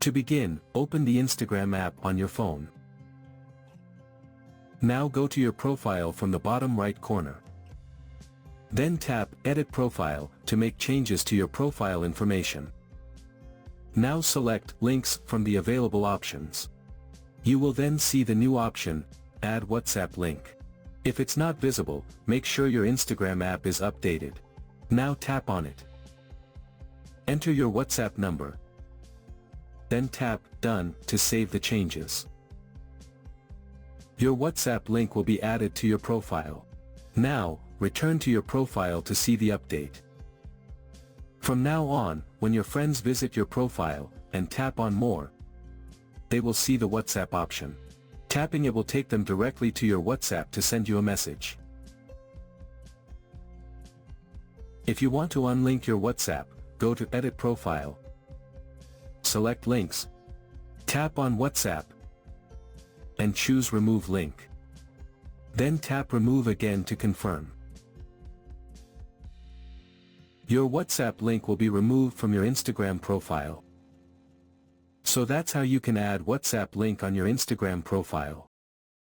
To begin, open the Instagram app on your phone. Now go to your profile from the bottom right corner. Then tap Edit Profile to make changes to your profile information. Now select Links from the available options. You will then see the new option, Add WhatsApp Link. If it's not visible, make sure your Instagram app is updated. Now tap on it. Enter your WhatsApp number. Then tap Done to save the changes. Your WhatsApp link will be added to your profile. Now, return to your profile to see the update. From now on, when your friends visit your profile, and tap on More, they will see the WhatsApp option. Tapping it will take them directly to your WhatsApp to send you a message. If you want to unlink your WhatsApp, go to Edit Profile. Select Links. Tap on WhatsApp. And choose Remove Link. Then tap Remove again to confirm. Your WhatsApp link will be removed from your Instagram profile. So that's how you can add WhatsApp link on your Instagram profile.